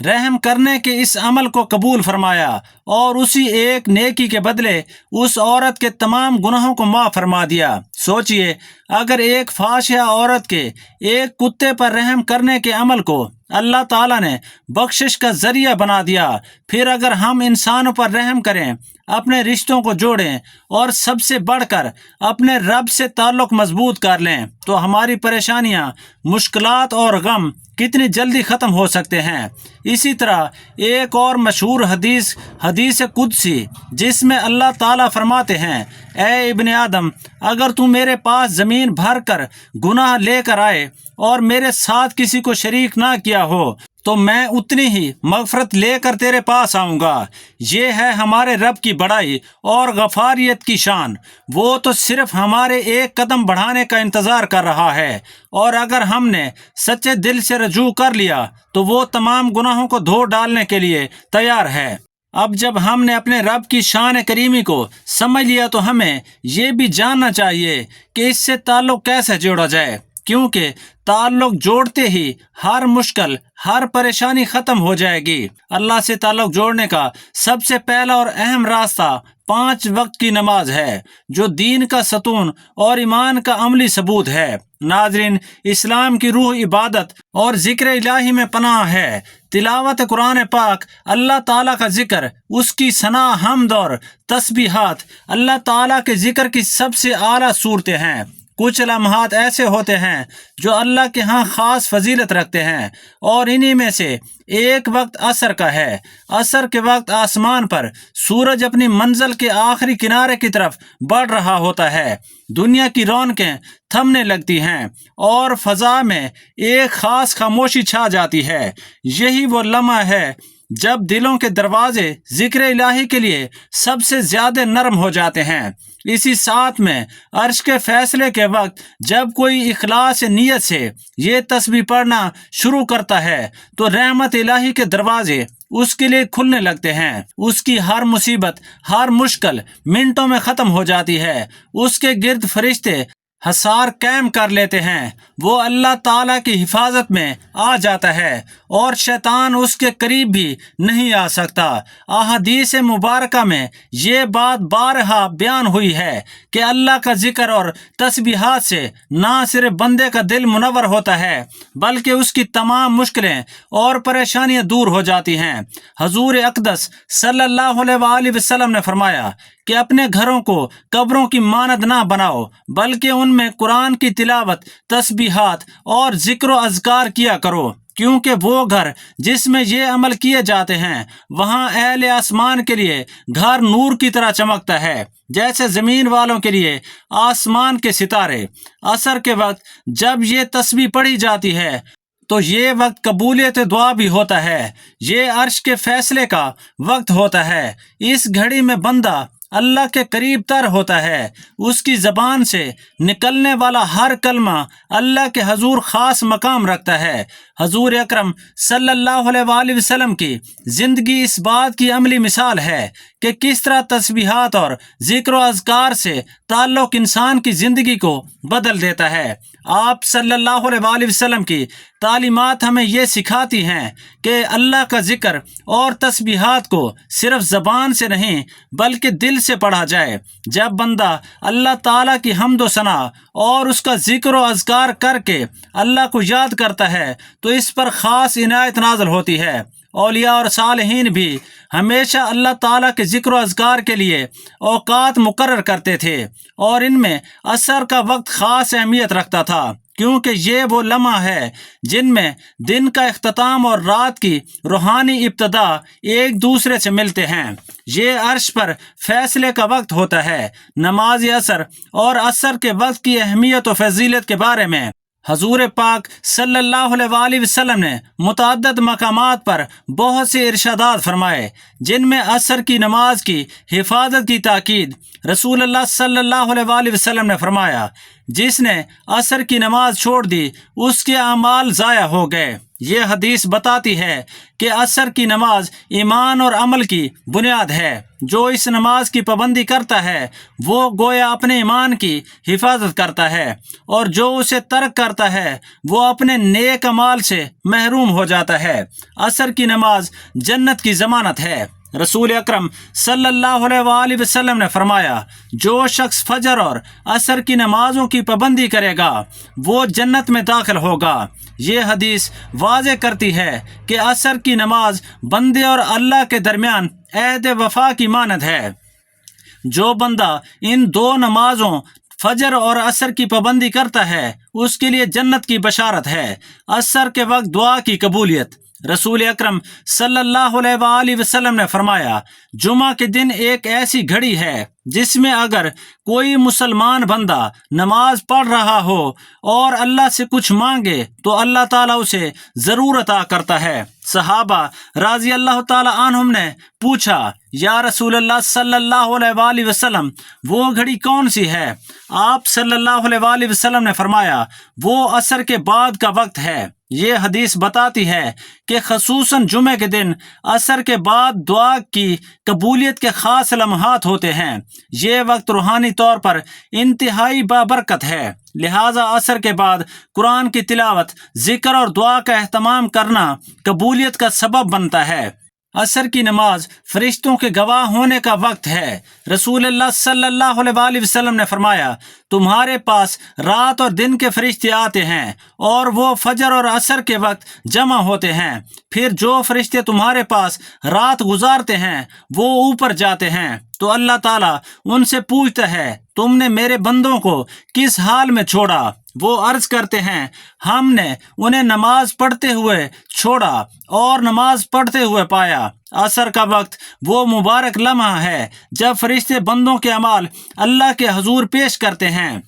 رحم کرنے کے اس عمل کو قبول فرمایا اور اسی ایک نیکی کے بدلے اس عورت کے تمام گناہوں کو معاف فرما دیا۔ سوچئے، اگر ایک فاحشہ عورت کے ایک کتے پر رحم کرنے کے عمل کو اللہ تعالیٰ نے بخشش کا ذریعہ بنا دیا، پھر اگر ہم انسانوں پر رحم کریں، اپنے رشتوں کو جوڑیں اور سب سے بڑھ کر اپنے رب سے تعلق مضبوط کر لیں تو ہماری پریشانیاں، مشکلات اور غم کتنی جلدی ختم ہو سکتے ہیں۔ اسی طرح ایک اور مشہور حدیث قدسی جس میں اللہ تعالیٰ فرماتے ہیں، اے ابن آدم، اگر تو میرے پاس زمین بھر کر گناہ لے کر آئے اور میرے ساتھ کسی کو شریک نہ کیا ہو تو میں اتنی ہی مغفرت لے کر تیرے پاس آؤں گا۔ یہ ہے ہمارے رب کی بڑائی اور غفاریت کی شان۔ وہ تو صرف ہمارے ایک قدم بڑھانے کا انتظار کر رہا ہے، اور اگر ہم نے سچے دل سے رجوع کر لیا تو وہ تمام گناہوں کو دھو ڈالنے کے لیے تیار ہے۔ اب جب ہم نے اپنے رب کی شان کریمی کو سمجھ لیا تو ہمیں یہ بھی جاننا چاہیے کہ اس سے تعلق کیسے جوڑا جائے، کیونکہ تعلق جوڑتے ہی ہر مشکل، ہر پریشانی ختم ہو جائے گی۔ اللہ سے تعلق جوڑنے کا سب سے پہلا اور اہم راستہ 5 وقت کی نماز ہے، جو دین کا ستون اور ایمان کا عملی ثبوت ہے۔ ناظرین، اسلام کی روح عبادت اور ذکر الہی میں پناہ ہے۔ تلاوت قرآن پاک، اللہ تعالیٰ کا ذکر، اس کی ثنا، حمد اور تسبیحات اللہ تعالیٰ کے ذکر کی سب سے اعلیٰ صورتیں ہیں۔ کچھ لمحات ایسے ہوتے ہیں جو اللہ کے ہاں خاص فضیلت رکھتے ہیں، اور انہی میں سے ایک وقت عصر کا ہے۔ عصر کے وقت آسمان پر سورج اپنی منزل کے آخری کنارے کی طرف بڑھ رہا ہوتا ہے، دنیا کی رونقیں تھمنے لگتی ہیں اور فضا میں ایک خاص خاموشی چھا جاتی ہے۔ یہی وہ لمحہ ہے جب دلوں کے دروازے ذکر الہی کے لیے سب سے زیادہ نرم ہو جاتے ہیں۔ اسی ساتھ میں عرش کے فیصلے کے وقت جب کوئی اخلاص نیت سے یہ تسبیح پڑھنا شروع کرتا ہے تو رحمت الہی کے دروازے اس کے لیے کھلنے لگتے ہیں۔ اس کی ہر مصیبت، ہر مشکل منٹوں میں ختم ہو جاتی ہے۔ اس کے گرد فرشتے حصار قائم کر لیتے ہیں۔ وہ اللہ تعالیٰ کی حفاظت میں آ جاتا ہے اور شیطان اس کے قریب بھی نہیں آ سکتا۔ احادیث مبارکہ میں یہ بات بارہا بیان ہوئی ہے کہ اللہ کا ذکر اور تسبیحات سے نہ صرف بندے کا دل منور ہوتا ہے بلکہ اس کی تمام مشکلیں اور پریشانیاں دور ہو جاتی ہیں۔ حضور اقدس صلی اللہ علیہ وآلہ وسلم نے فرمایا کہ اپنے گھروں کو قبروں کی مانند نہ بناؤ، بلکہ ان میں قرآن کی تلاوت، تسبیحات اور ذکر و اذکار کیا کرو، کیونکہ وہ گھر جس میں یہ عمل کیے جاتے ہیں وہاں اہل آسمان کے لیے گھر نور کی طرح چمکتا ہے، جیسے زمین والوں کے لیے آسمان کے ستارے۔ عصر کے وقت جب یہ تسبیح پڑھی جاتی ہے تو یہ وقت قبولیت دعا بھی ہوتا ہے۔ یہ عرش کے فیصلے کا وقت ہوتا ہے۔ اس گھڑی میں بندہ اللہ کے قریب تر ہوتا ہے۔ اس کی زبان سے نکلنے والا ہر کلمہ اللہ کے حضور خاص مقام رکھتا ہے۔ حضور اکرم صلی اللہ علیہ وآلہ وسلم کی زندگی اس بات کی عملی مثال ہے کہ کس طرح تسبیحات اور ذکر و اذکار سے تعلق انسان کی زندگی کو بدل دیتا ہے۔ آپ صلی اللہ علیہ وآلہ وسلم کی تعلیمات ہمیں یہ سکھاتی ہیں کہ اللہ کا ذکر اور تسبیحات کو صرف زبان سے نہیں بلکہ دل سے پڑھا جائے۔ جب بندہ اللہ تعالیٰ کی حمد و ثنا اور اس کا ذکر و اذکار کر کے اللہ کو یاد کرتا ہے تو اس پر خاص عنایت نازل ہوتی ہے۔ اولیاء اور صالحین بھی ہمیشہ اللہ تعالیٰ کے ذکر و اذکار کے لیے اوقات مقرر کرتے تھے، اور ان میں عصر کا وقت خاص اہمیت رکھتا تھا، کیونکہ یہ وہ لمحہ ہے جن میں دن کا اختتام اور رات کی روحانی ابتدا ایک دوسرے سے ملتے ہیں۔ یہ عرش پر فیصلے کا وقت ہوتا ہے۔ نماز عصر اور عصر کے وقت کی اہمیت و فضیلت کے بارے میں حضور پاک صلی اللہ علیہ وآلہ وسلم نے متعدد مقامات پر بہت سے ارشادات فرمائے، جن میں عصر کی نماز کی حفاظت کی تاکید۔ رسول اللہ صلی اللہ علیہ وآلہ وسلم نے فرمایا، جس نے عصر کی نماز چھوڑ دی اس کے اعمال ضائع ہو گئے۔ یہ حدیث بتاتی ہے کہ عصر کی نماز ایمان اور عمل کی بنیاد ہے۔ جو اس نماز کی پابندی کرتا ہے وہ گویا اپنے ایمان کی حفاظت کرتا ہے، اور جو اسے ترک کرتا ہے وہ اپنے نیک اعمال سے محروم ہو جاتا ہے۔ عصر کی نماز جنت کی ضمانت ہے۔ رسول اکرم صلی اللہ علیہ وآلہ وسلم نے فرمایا، جو شخص فجر اور عصر کی نمازوں کی پابندی کرے گا وہ جنت میں داخل ہوگا۔ یہ حدیث واضح کرتی ہے کہ عصر کی نماز بندے اور اللہ کے درمیان عہد وفا کی مانند ہے۔ جو بندہ ان دو نمازوں فجر اور عصر کی پابندی کرتا ہے اس کے لیے جنت کی بشارت ہے۔ عصر کے وقت دعا کی قبولیت۔ رسول اکرم صلی اللہ علیہ وآلہ وسلم نے فرمایا، جمعہ کے دن ایک ایسی گھڑی ہے جس میں اگر کوئی مسلمان بندہ نماز پڑھ رہا ہو اور اللہ سے کچھ مانگے تو اللہ تعالیٰ اسے ضرور عطا کرتا ہے۔ صحابہ رضی اللہ تعالیٰ عنہم نے پوچھا، یا رسول اللہ صلی اللہ علیہ وآلہ وسلم وہ گھڑی کون سی ہے؟ آپ صلی اللہ علیہ وآلہ وسلم نے فرمایا، وہ عصر کے بعد کا وقت ہے۔ یہ حدیث بتاتی ہے کہ خصوصاً جمعے کے دن عصر کے بعد دعا کی قبولیت کے خاص لمحات ہوتے ہیں۔ یہ وقت روحانی طور پر انتہائی بابرکت ہے، لہٰذا عصر کے بعد قرآن کی تلاوت، ذکر اور دعا کا اہتمام کرنا قبولیت کا سبب بنتا ہے۔ عصر کی نماز فرشتوں کے گواہ ہونے کا وقت ہے۔ رسول اللہ صلی اللہ علیہ وآلہ وسلم نے فرمایا، تمہارے پاس رات اور دن کے فرشتے آتے ہیں اور وہ فجر اور عصر کے وقت جمع ہوتے ہیں۔ پھر جو فرشتے تمہارے پاس رات گزارتے ہیں وہ اوپر جاتے ہیں تو اللہ تعالیٰ ان سے پوچھتا ہے، تم نے میرے بندوں کو کس حال میں چھوڑا؟ وہ عرض کرتے ہیں، ہم نے انہیں نماز پڑھتے ہوئے چھوڑا اور نماز پڑھتے ہوئے پایا۔ عصر کا وقت وہ مبارک لمحہ ہے جب فرشتے بندوں کے اعمال اللہ کے حضور پیش کرتے ہیں۔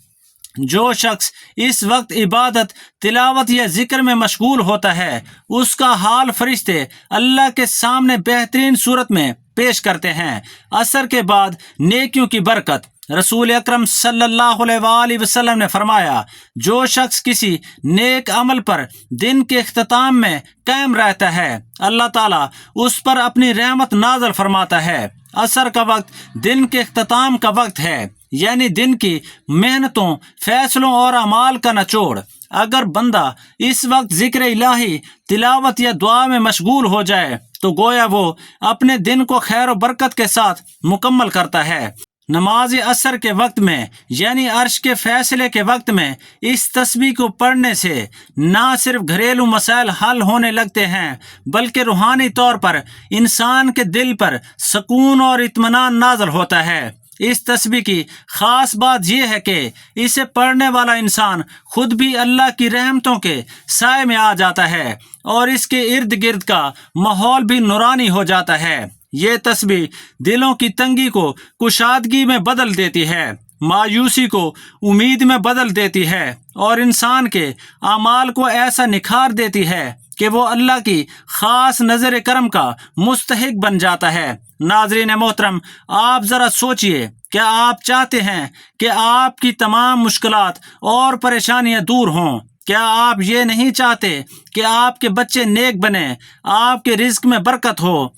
جو شخص اس وقت عبادت، تلاوت یا ذکر میں مشغول ہوتا ہے اس کا حال فرشتے اللہ کے سامنے بہترین صورت میں پیش کرتے ہیں۔ عصر کے بعد نیکیوں کی برکت۔ رسول اکرم صلی اللہ علیہ وآلہ وسلم نے فرمایا، جو شخص کسی نیک عمل پر دن کے اختتام میں قائم رہتا ہے اللہ تعالیٰ اس پر اپنی رحمت نازل فرماتا ہے۔ عصر کا وقت دن کے اختتام کا وقت ہے، یعنی دن کی محنتوں، فیصلوں اور اعمال کا نچوڑ۔ اگر بندہ اس وقت ذکر الہی، تلاوت یا دعا میں مشغول ہو جائے تو گویا وہ اپنے دن کو خیر و برکت کے ساتھ مکمل کرتا ہے۔ نماز عصر کے وقت میں یعنی عرش کے فیصلے کے وقت میں اس تسبیح کو پڑھنے سے نہ صرف گھریلو مسائل حل ہونے لگتے ہیں بلکہ روحانی طور پر انسان کے دل پر سکون اور اطمینان نازل ہوتا ہے۔ اس تسبیح کی خاص بات یہ ہے کہ اسے پڑھنے والا انسان خود بھی اللہ کی رحمتوں کے سائے میں آ جاتا ہے اور اس کے ارد گرد کا ماحول بھی نورانی ہو جاتا ہے۔ یہ تسبیح دلوں کی تنگی کو کشادگی میں بدل دیتی ہے، مایوسی کو امید میں بدل دیتی ہے اور انسان کے اعمال کو ایسا نکھار دیتی ہے کہ وہ اللہ کی خاص نظر کرم کا مستحق بن جاتا ہے۔ ناظرین محترم، آپ ذرا سوچئے، کیا آپ چاہتے ہیں کہ آپ کی تمام مشکلات اور پریشانیاں دور ہوں؟ کیا آپ یہ نہیں چاہتے کہ آپ کے بچے نیک بنیں، آپ کے رزق میں برکت ہو،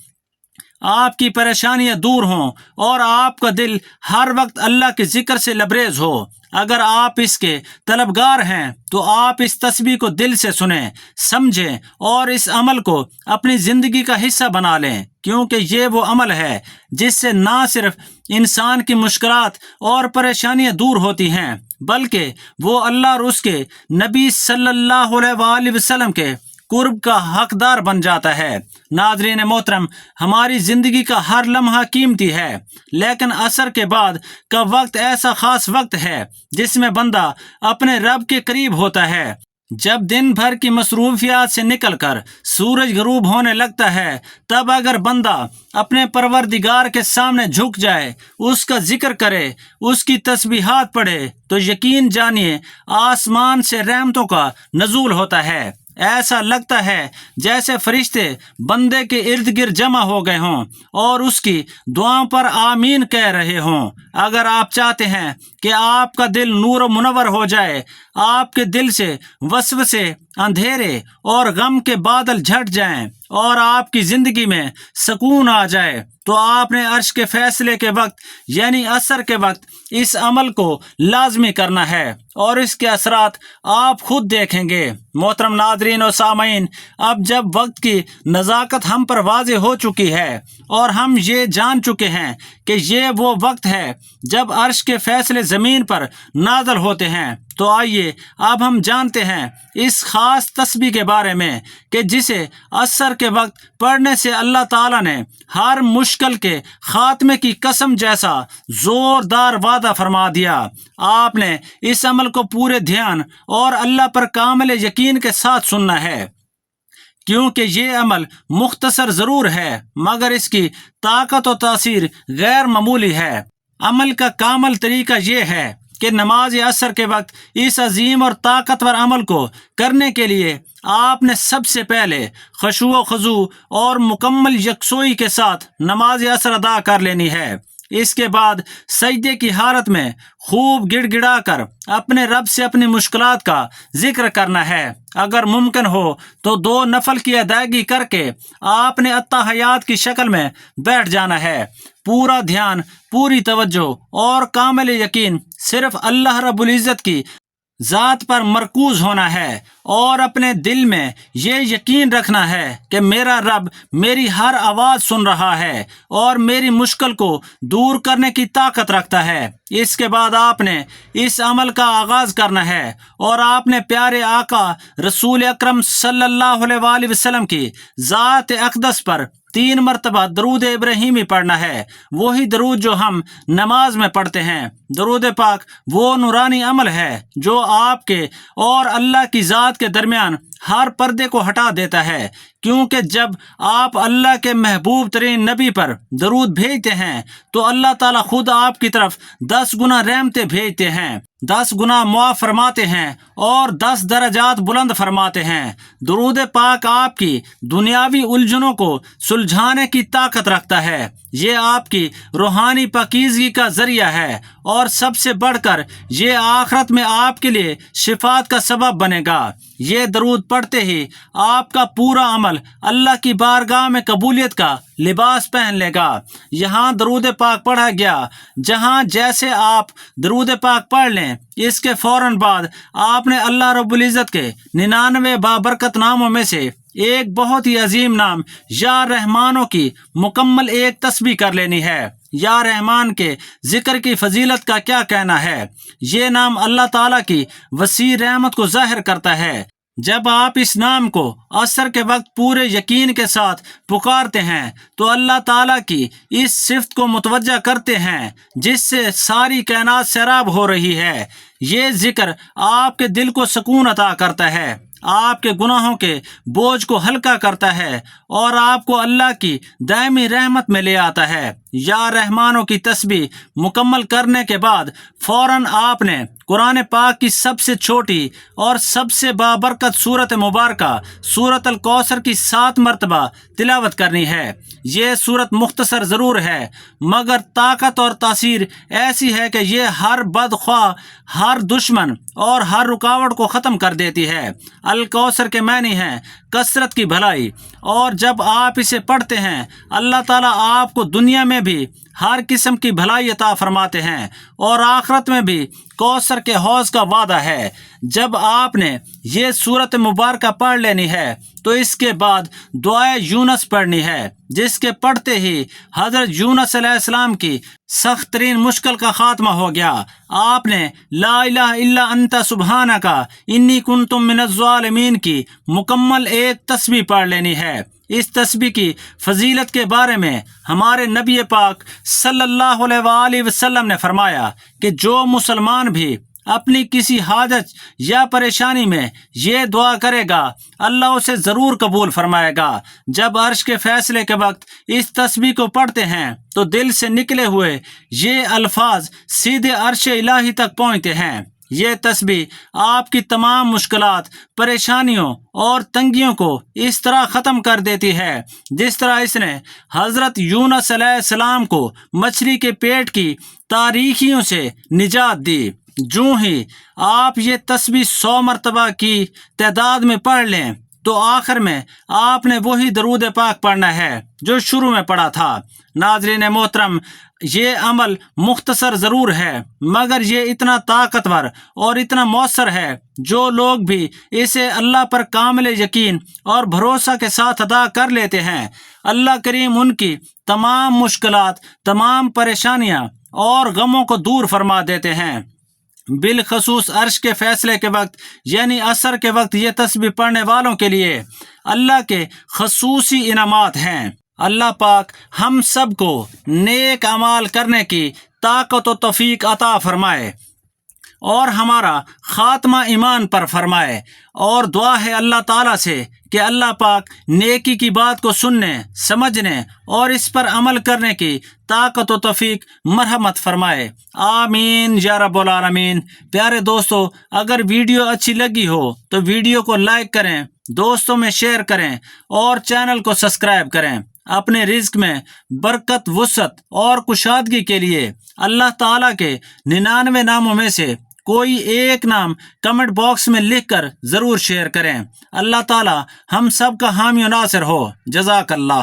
آپ کی پریشانیاں دور ہوں اور آپ کا دل ہر وقت اللہ کے ذکر سے لبریز ہو؟ اگر آپ اس کے طلبگار ہیں تو آپ اس تسبیح کو دل سے سنیں، سمجھیں اور اس عمل کو اپنی زندگی کا حصہ بنا لیں، کیونکہ یہ وہ عمل ہے جس سے نہ صرف انسان کی مشکلات اور پریشانیاں دور ہوتی ہیں بلکہ وہ اللہ اور اس کے نبی صلی اللہ علیہ وآلہ وسلم کے قرب کا حقدار بن جاتا ہے۔ ناظرین محترم، ہماری زندگی کا ہر لمحہ قیمتی ہے، لیکن عصر کے بعد کا وقت ایسا خاص وقت ہے جس میں بندہ اپنے رب کے قریب ہوتا ہے۔ جب دن بھر کی مصروفیات سے نکل کر سورج غروب ہونے لگتا ہے تب اگر بندہ اپنے پروردگار کے سامنے جھک جائے، اس کا ذکر کرے، اس کی تسبیحات پڑھے تو یقین جانیے آسمان سے رحمتوں کا نزول ہوتا ہے۔ ایسا لگتا ہے جیسے فرشتے بندے کے ارد گرد جمع ہو گئے ہوں اور اس کی دعاؤں پر آمین کہہ رہے ہوں۔ اگر آپ چاہتے ہیں کہ آپ کا دل نور و منور ہو جائے، آپ کے دل سے وسوسے، اندھیرے اور غم کے بادل جھٹ جائیں اور آپ کی زندگی میں سکون آ جائے، تو آپ نے عرش کے فیصلے کے وقت یعنی عصر کے وقت اس عمل کو لازمی کرنا ہے، اور اس کے اثرات آپ خود دیکھیں گے۔ محترم ناظرین و سامعین، اب جب وقت کی نزاکت ہم پر واضح ہو چکی ہے اور ہم یہ جان چکے ہیں کہ یہ وہ وقت ہے جب عرش کے فیصلے زمین پر نازل ہوتے ہیں، تو آئیے اب ہم جانتے ہیں اس خاص تسبیح کے بارے میں کہ جسے عصر کے وقت پڑھنے سے اللہ تعالیٰ نے ہر مشکل کے خاتمے کی قسم جیسا زوردار وعدہ فرما دیا۔ آپ نے اس عمل کو پورے دھیان اور اللہ پر کامل یقین کے ساتھ سننا ہے، کیونکہ یہ عمل مختصر ضرور ہے مگر اس کی طاقت و تاثیر غیر معمولی ہے۔ عمل کا کامل طریقہ یہ ہے کہ نماز عصر کے وقت اس عظیم اور طاقتور عمل کو کرنے کے لیے آپ نے سب سے پہلے خشوع و خضوع اور مکمل یکسوئی کے ساتھ نماز عصر ادا کر لینی ہے۔ اس کے بعد سجدے کی حالت میں خوب گڑ گڑا کر اپنے رب سے اپنی مشکلات کا ذکر کرنا ہے۔ اگر ممکن ہو تو 2 نفل کی ادائیگی کر کے آپ نے التحیات کی شکل میں بیٹھ جانا ہے۔ پورا دھیان، پوری توجہ اور کامل یقین صرف اللہ رب العزت کی ذات پر مرکوز ہونا ہے، اور اپنے دل میں یہ یقین رکھنا ہے کہ میرا رب میری ہر آواز سن رہا ہے اور میری مشکل کو دور کرنے کی طاقت رکھتا ہے۔ اس کے بعد آپ نے اس عمل کا آغاز کرنا ہے اور آپ نے پیارے آقا رسول اکرم صلی اللہ علیہ وآلہ وسلم کی ذات اقدس پر 3 مرتبہ درود ابراہیمی پڑھنا ہے، وہی درود جو ہم نماز میں پڑھتے ہیں۔ درود پاک وہ نورانی عمل ہے جو آپ کے اور اللہ کی ذات کے درمیان ہر پردے کو ہٹا دیتا ہے، کیونکہ جب آپ اللہ کے محبوب ترین نبی پر درود بھیجتے ہیں تو اللہ تعالیٰ خود آپ کی طرف 10 گنا رحمتیں بھیجتے ہیں، 10 گنا معاف فرماتے ہیں اور 10 درجات بلند فرماتے ہیں۔ درود پاک آپ کی دنیاوی الجھنوں کو سلجھانے کی طاقت رکھتا ہے، یہ آپ کی روحانی پاکیزگی کا ذریعہ ہے، اور سب سے بڑھ کر یہ آخرت میں آپ کے لیے شفاعت کا سبب بنے گا۔ یہ درود پڑھتے ہی آپ کا پورا عمل اللہ کی بارگاہ میں قبولیت کا لباس پہن لے گا۔ یہاں درود پاک پڑھا گیا، جہاں جیسے آپ درود پاک پڑھ لیں اس کے فوراً بعد آپ نے اللہ رب العزت کے 99 بابرکت ناموں میں سے ایک بہت ہی عظیم نام یا رحمانوں کی مکمل ایک تسبیح کر لینی ہے۔ یا رحمان کے ذکر کی فضیلت کا کیا کہنا ہے؟ یہ نام اللہ تعالیٰ کی وسیع رحمت کو ظاہر کرتا ہے۔ جب آپ اس نام کو عصر کے وقت پورے یقین کے ساتھ پکارتے ہیں تو اللہ تعالیٰ کی اس صفت کو متوجہ کرتے ہیں جس سے ساری کائنات سیراب ہو رہی ہے۔ یہ ذکر آپ کے دل کو سکون عطا کرتا ہے، آپ کے گناہوں کے بوجھ کو ہلکا کرتا ہے اور آپ کو اللہ کی دائمی رحمت میں لے آتا ہے۔ یا رحمانوں کی تسبیح مکمل کرنے کے بعد فوراً آپ نے قرآن پاک کی سب سے چھوٹی اور سب سے بابرکت صورت مبارکہ سورۃ الکوثر کی 7 مرتبہ تلاوت کرنی ہے۔ یہ صورت مختصر ضرور ہے مگر طاقت اور تاثیر ایسی ہے کہ یہ ہر بدخواہ، ہر دشمن اور ہر رکاوٹ کو ختم کر دیتی ہے۔ الکوثر کے معنی ہیں کثرت کی بھلائی، اور جب آپ اسے پڑھتے ہیں اللہ تعالیٰ آپ کو دنیا میں بھی ہر قسم کی بھلائی عطا فرماتے ہیں اور آخرت میں بھی کوثر کے حوض کا وعدہ ہے۔ جب آپ نے یہ صورت مبارکہ پڑھ لینی ہے تو اس کے بعد دعائے یونس پڑھنی ہے، جس کے پڑھتے ہی حضرت یونس علیہ السلام کی سخت ترین مشکل کا خاتمہ ہو گیا۔ آپ نے لا الہ الا انت سبحانک انی کنت من الظالمین کی مکمل ایک تسبیح پڑھ لینی ہے۔ اس تسبیح کی فضیلت کے بارے میں ہمارے نبی پاک صلی اللہ علیہ وآلہ وسلم نے فرمایا کہ جو مسلمان بھی اپنی کسی حاجت یا پریشانی میں یہ دعا کرے گا اللہ اسے ضرور قبول فرمائے گا۔ جب عرش کے فیصلے کے وقت اس تسبیح کو پڑھتے ہیں تو دل سے نکلے ہوئے یہ الفاظ سیدھے عرش الہی تک پہنچتے ہیں۔ یہ تسبیح آپ کی تمام مشکلات، پریشانیوں اور تنگیوں کو اس طرح ختم کر دیتی ہے جس طرح اس نے حضرت یونس علیہ السلام کو مچھلی کے پیٹ کی تاریکیوں سے نجات دی۔ جو ہی آپ یہ تسبیح 100 مرتبہ کی تعداد میں پڑھ لیں تو آخر میں آپ نے وہی درود پاک پڑھنا ہے جو شروع میں پڑھا تھا۔ ناظرین محترم، یہ عمل مختصر ضرور ہے مگر یہ اتنا طاقتور اور اتنا مؤثر ہے، جو لوگ بھی اسے اللہ پر کامل یقین اور بھروسہ کے ساتھ ادا کر لیتے ہیں، اللہ کریم ان کی تمام مشکلات، تمام پریشانیاں اور غموں کو دور فرما دیتے ہیں۔ بالخصوص عرش کے فیصلے کے وقت یعنی عصر کے وقت یہ تسبیح پڑھنے والوں کے لیے اللہ کے خصوصی انعامات ہیں۔ اللہ پاک ہم سب کو نیک اعمال کرنے کی طاقت و توفیق عطا فرمائے اور ہمارا خاتمہ ایمان پر فرمائے، اور دعا ہے اللہ تعالیٰ سے کہ اللہ پاک نیکی کی بات کو سننے، سمجھنے اور اس پر عمل کرنے کی طاقت و توفیق مرحمت فرمائے، آمین یا رب العالمین۔ پیارے دوستو، اگر ویڈیو اچھی لگی ہو تو ویڈیو کو لائک کریں، دوستوں میں شیئر کریں اور چینل کو سبسکرائب کریں۔ اپنے رزق میں برکت، وسعت اور کشادگی کے لیے اللہ تعالیٰ کے 99 ناموں میں سے کوئی ایک نام کمنٹ باکس میں لکھ کر ضرور شیئر کریں۔ اللہ تعالیٰ ہم سب کا حامی و ناصر ہو۔ جزاک اللہ۔